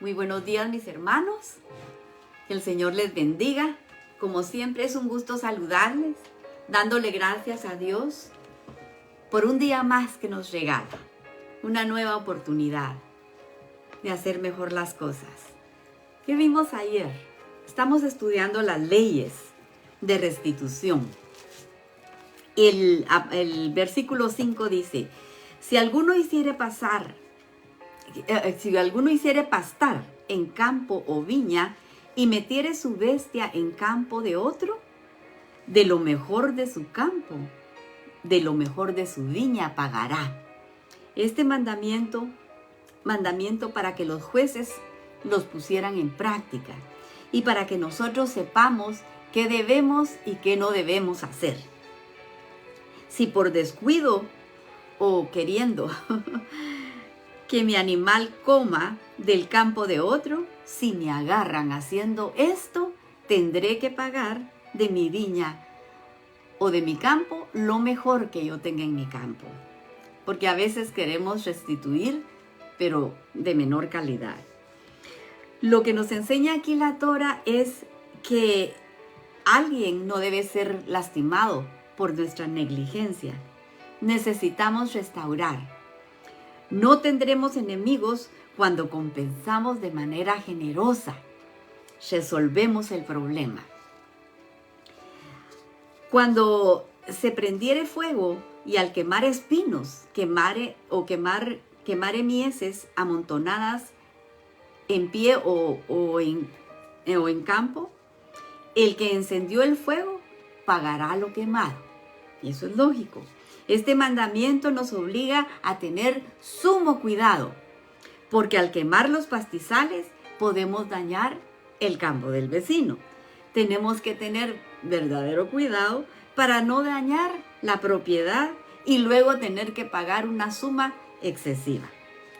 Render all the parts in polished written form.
Muy buenos días, mis hermanos. Que el Señor les bendiga. Como siempre, es un gusto saludarles, dándole gracias a Dios por un día más que nos regala, una nueva oportunidad de hacer mejor las cosas. ¿Qué vimos ayer? Estamos estudiando las leyes de restitución. El versículo 5 dice: si alguno hiciere pastar en campo o viña y metiere su bestia en campo de otro, de lo mejor de su campo, de lo mejor de su viña pagará. Este mandamiento para que los jueces los pusieran en práctica y para que nosotros sepamos qué debemos y qué no debemos hacer. Si por descuido o queriendo que mi animal coma del campo de otro, si me agarran haciendo esto, tendré que pagar de mi viña o de mi campo lo mejor que yo tenga en mi campo. Porque a veces queremos restituir, pero de menor calidad. Lo que nos enseña aquí la Torah es que alguien no debe ser lastimado por nuestra negligencia. Necesitamos restaurar. No tendremos enemigos cuando compensamos de manera generosa. Resolvemos el problema. Cuando se prendiere fuego y al quemar espinos, quemare mieses amontonadas en pie o en campo, el que encendió el fuego pagará lo quemado. Y eso es lógico. Este mandamiento nos obliga a tener sumo cuidado, porque al quemar los pastizales podemos dañar el campo del vecino. Tenemos que tener verdadero cuidado para no dañar la propiedad y luego tener que pagar una suma excesiva.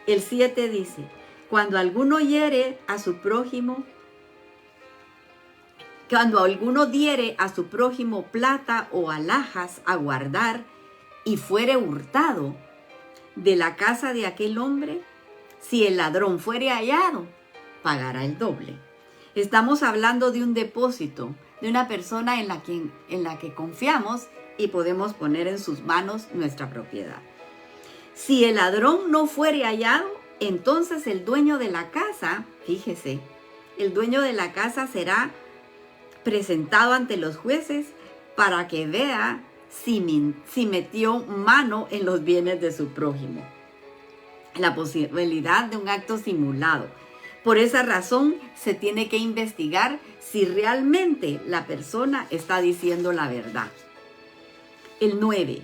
El 7 dice: cuando alguno diere a su prójimo plata o alhajas a guardar y fuere hurtado de la casa de aquel hombre, si el ladrón fuere hallado, pagará el doble. Estamos hablando de un depósito, de una persona en la que confiamos y podemos poner en sus manos nuestra propiedad. Si el ladrón no fuere hallado, entonces el dueño de la casa, fíjese, el dueño de la casa será presentado ante los jueces para que vea si metió mano en los bienes de su prójimo. La posibilidad de un acto simulado. Por esa razón se tiene que investigar si realmente la persona está diciendo la verdad. El 9.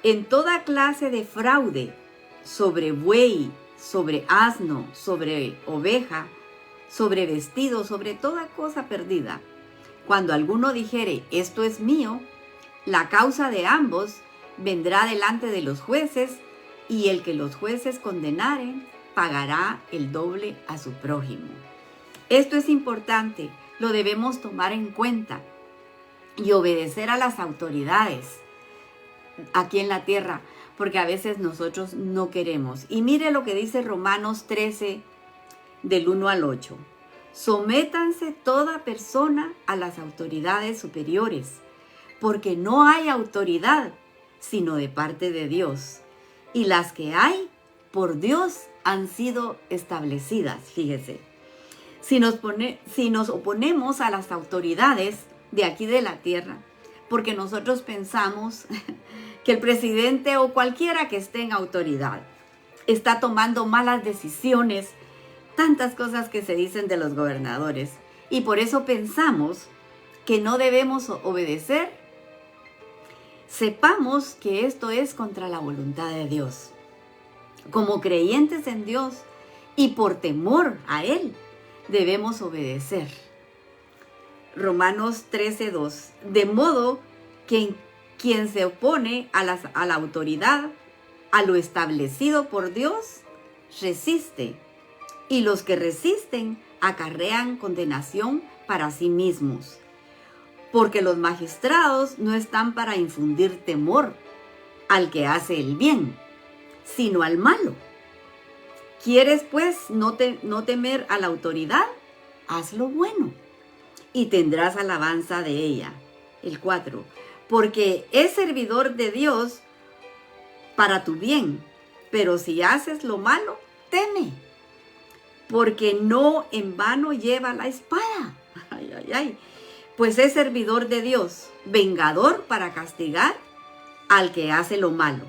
En toda clase de fraude, sobre buey, sobre asno, sobre oveja, sobre vestido, sobre toda cosa perdida, cuando alguno dijere, esto es mío, la causa de ambos vendrá delante de los jueces, y el que los jueces condenaren pagará el doble a su prójimo. Esto es importante, lo debemos tomar en cuenta y obedecer a las autoridades aquí en la tierra, porque a veces nosotros no queremos. Y mire lo que dice Romanos 13, del 1 al 8. Sométanse toda persona a las autoridades superiores, porque no hay autoridad sino de parte de Dios, y las que hay por Dios han sido establecidas. Fíjese, si nos oponemos a las autoridades de aquí de la tierra, porque nosotros pensamos que el presidente o cualquiera que esté en autoridad está tomando malas decisiones, tantas cosas que se dicen de los gobernadores, y por eso pensamos que no debemos obedecer, sepamos que esto es contra la voluntad de Dios. Como creyentes en Dios y por temor a Él, debemos obedecer. Romanos 13:2. De modo que quien se opone a la autoridad, a lo establecido por Dios, resiste. Y los que resisten acarrean condenación para sí mismos. Porque los magistrados no están para infundir temor al que hace el bien, sino al malo. ¿Quieres pues no temer a la autoridad? Haz lo bueno y tendrás alabanza de ella. El 4. Porque es servidor de Dios para tu bien, pero si haces lo malo, teme, porque no en vano lleva la espada. Ay, ay, ay. Pues es servidor de Dios, vengador para castigar al que hace lo malo.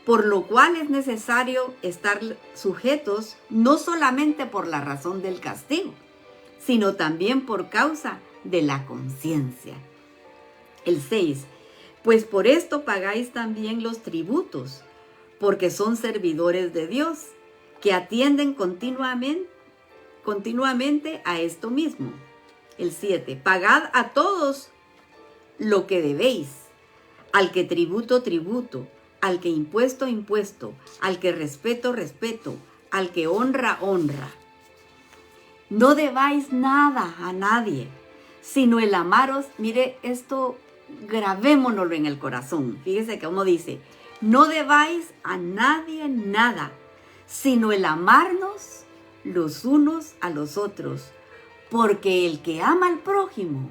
Por lo cual es necesario estar sujetos no solamente por la razón del castigo, sino también por causa de la conciencia. El 6. Pues por esto pagáis también los tributos, porque son servidores de Dios, que atienden continuamente a esto mismo. El 7. Pagad a todos lo que debéis, al que tributo, tributo, al que impuesto, impuesto, al que respeto, respeto, al que honra, honra. No debáis nada a nadie, sino el amaros. Mire, esto grabémonoslo en el corazón. Fíjese que uno dice, no debáis a nadie nada, sino el amarnos los unos a los otros, porque el que ama al prójimo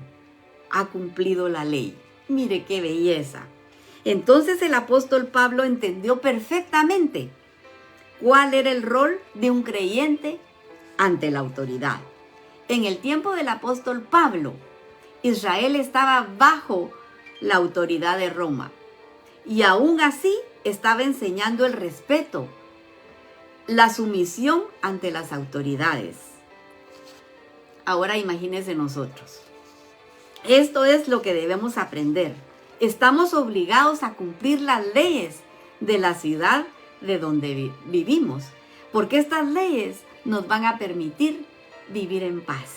ha cumplido la ley. Mire qué belleza. Entonces el apóstol Pablo entendió perfectamente cuál era el rol de un creyente ante la autoridad. En el tiempo del apóstol Pablo, Israel estaba bajo la autoridad de Roma y aún así estaba enseñando el respeto, la sumisión ante las autoridades. Ahora imagínense nosotros. Esto es lo que debemos aprender. Estamos obligados a cumplir las leyes de la ciudad de donde vivimos, porque estas leyes nos van a permitir vivir en paz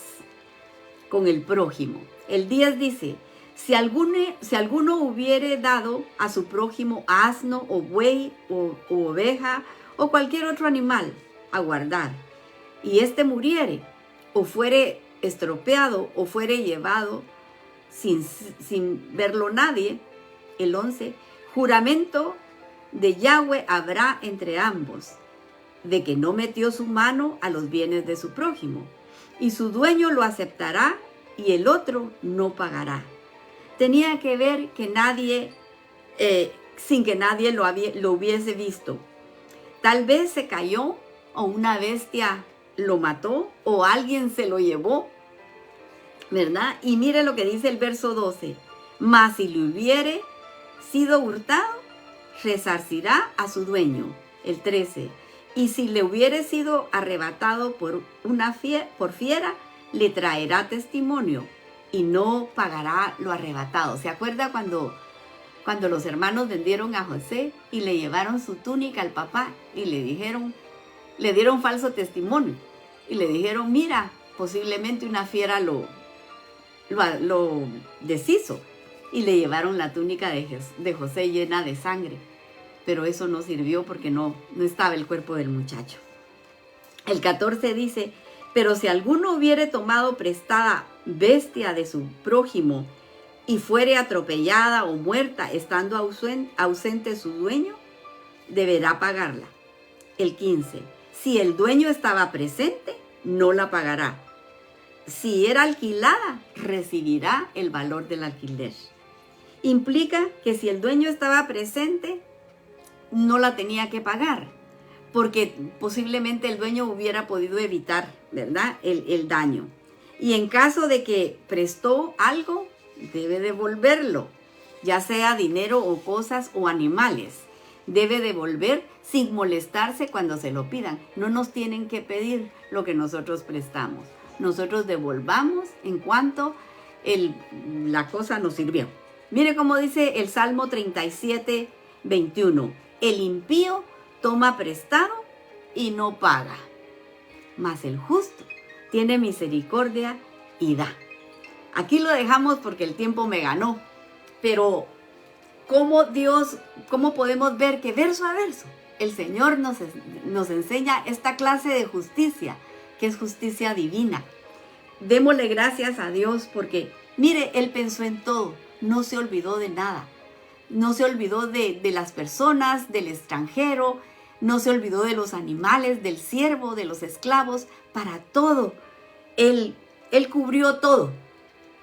con el prójimo. El 10 dice, si alguno hubiere dado a su prójimo asno o buey o oveja o cualquier otro animal a guardar, y éste muriere o fuere estropeado o fuere llevado sin verlo nadie. El 11, juramento de Yahweh habrá entre ambos, de que no metió su mano a los bienes de su prójimo, y su dueño lo aceptará y el otro no pagará. Tenía que ver que nadie, sin que nadie lo hubiese visto. Tal vez se cayó o una bestia lo mató o alguien se lo llevó, ¿verdad? Y mire lo que dice el verso 12. Mas si le hubiere sido hurtado, resarcirá a su dueño. El 13. Y si le hubiere sido arrebatado por fiera, le traerá testimonio y no pagará lo arrebatado. ¿Se acuerda cuando los hermanos vendieron a José y le llevaron su túnica al papá y le dieron falso testimonio? Y le dijeron, mira, posiblemente una fiera lo deshizo. Y le llevaron la túnica de José llena de sangre. Pero eso no sirvió porque no estaba el cuerpo del muchacho. El 14 dice, pero si alguno hubiere tomado prestada bestia de su prójimo y fuere atropellada o muerta estando ausente su dueño, deberá pagarla. El 15, si el dueño estaba presente, no la pagará. Si era alquilada, recibirá el valor del alquiler. Implica que si el dueño estaba presente, no la tenía que pagar, porque posiblemente el dueño hubiera podido evitar, ¿verdad?, el daño. Y en caso de que prestó algo, debe devolverlo, ya sea dinero o cosas o animales. Debe devolver sin molestarse cuando se lo pidan. No nos tienen que pedir lo que nosotros prestamos. Nosotros devolvamos en cuanto la cosa nos sirvió. Mire cómo dice el Salmo 37, 21. El impío toma prestado y no paga, mas el justo tiene misericordia y da. Aquí lo dejamos porque el tiempo me ganó, pero ¿cómo podemos ver que verso a verso el Señor nos enseña esta clase de justicia, que es justicia divina? Démosle gracias a Dios porque, mire, Él pensó en todo, no se olvidó de nada. No se olvidó de las personas, del extranjero, no se olvidó de los animales, del siervo, de los esclavos, para todo. Él cubrió todo,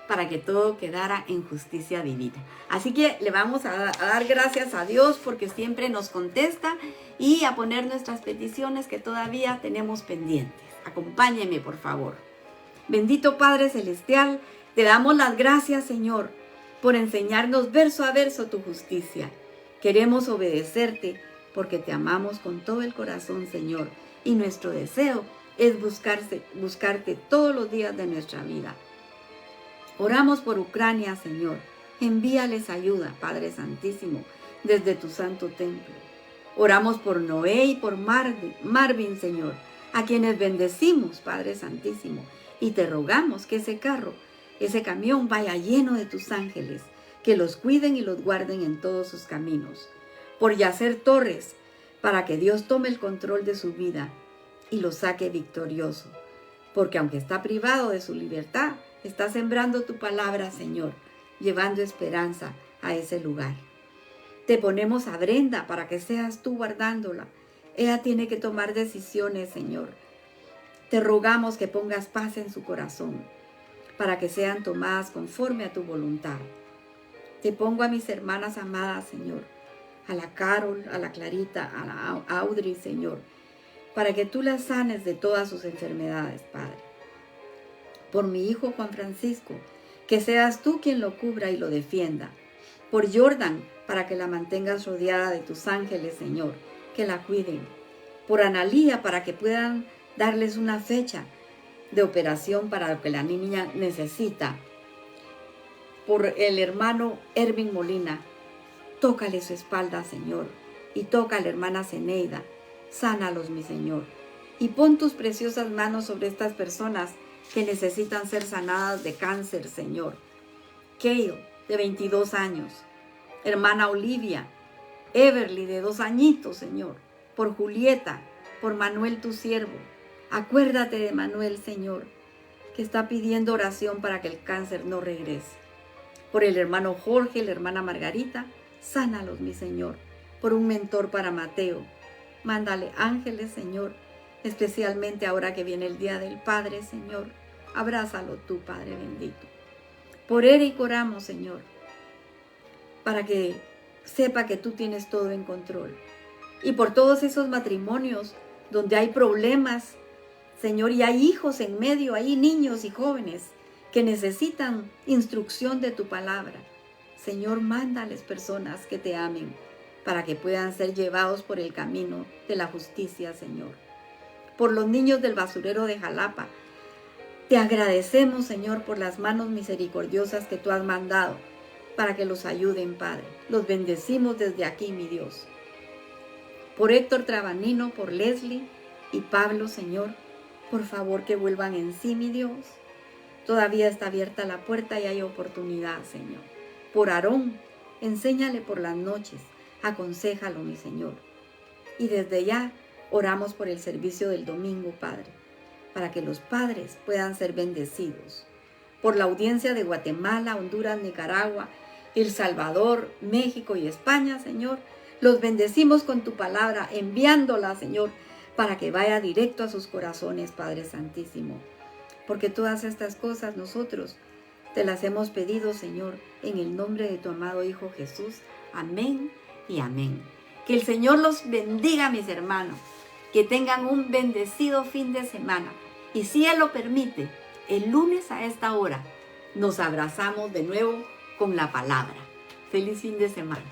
para que todo quedara en justicia divina. Así que le vamos a dar gracias a Dios porque siempre nos contesta y a poner nuestras peticiones que todavía tenemos pendientes. Acompáñeme, por favor. Bendito Padre Celestial, te damos las gracias, Señor, por enseñarnos verso a verso tu justicia. Queremos obedecerte porque te amamos con todo el corazón, Señor, y nuestro deseo es buscarte todos los días de nuestra vida. Oramos por Ucrania, Señor. Envíales ayuda, Padre Santísimo, desde tu santo templo. Oramos por Noé y por Marvin, Señor, a quienes bendecimos, Padre Santísimo, y te rogamos que ese camión vaya lleno de tus ángeles, que los cuiden y los guarden en todos sus caminos. Por Yacer Torres, para que Dios tome el control de su vida y lo saque victorioso, porque aunque está privado de su libertad, está sembrando tu palabra, Señor, llevando esperanza a ese lugar. Te ponemos a Brenda para que seas tú guardándola. Ella tiene que tomar decisiones, Señor. Te rogamos que pongas paz en su corazón para que sean tomadas conforme a tu voluntad. Te pongo a mis hermanas amadas, Señor, a la Carol, a la Clarita, a la Audrey, Señor, para que tú las sanes de todas sus enfermedades, Padre. Por mi hijo Juan Francisco, que seas tú quien lo cubra y lo defienda. Por Jordan, para que la mantengas rodeada de tus ángeles, Señor, que la cuiden. Por Analía, para que puedan darles una fecha de operación para lo que la niña necesita. Por el hermano Ervin Molina, tócale su espalda, Señor, y toca a la hermana Zeneida. Sánalos, mi Señor, y pon tus preciosas manos sobre estas personas que necesitan ser sanadas de cáncer, Señor. Kale, de 22 años. Hermana Olivia. Everly, de 2 añitos, Señor. Por Julieta, por Manuel, tu siervo. Acuérdate de Manuel, Señor, que está pidiendo oración para que el cáncer no regrese. Por el hermano Jorge, la hermana Margarita, sánalos, mi Señor. Por un mentor para Mateo. Mándale ángeles, Señor, especialmente ahora que viene el Día del Padre, Señor. Abrázalo tú, Padre bendito. Por Eric oramos, Señor, para que sepa que tú tienes todo en control. Y por todos esos matrimonios donde hay problemas, Señor, y hay hijos en medio, hay niños y jóvenes que necesitan instrucción de tu palabra. Señor, mándales personas que te amen para que puedan ser llevados por el camino de la justicia, Señor. Por los niños del basurero de Jalapa, te agradecemos, Señor, por las manos misericordiosas que tú has mandado para que los ayuden, Padre. Los bendecimos desde aquí, mi Dios. Por Héctor Trabanino, por Leslie y Pablo, Señor, por favor que vuelvan en sí, mi Dios. Todavía está abierta la puerta y hay oportunidad, Señor. Por Aarón, enséñale por las noches, aconséjalo, mi Señor. Y desde ya oramos por el servicio del domingo, Padre, para que los padres puedan ser bendecidos. Por la audiencia de Guatemala, Honduras, Nicaragua, El Salvador, México y España, Señor, los bendecimos con tu palabra, enviándola, Señor, para que vaya directo a sus corazones, Padre Santísimo. Porque todas estas cosas nosotros te las hemos pedido, Señor, en el nombre de tu amado Hijo Jesús. Amén y amén. Que el Señor los bendiga, mis hermanos. Que tengan un bendecido fin de semana. Y si Él lo permite, el lunes a esta hora nos abrazamos de nuevo con la palabra. Feliz fin de semana.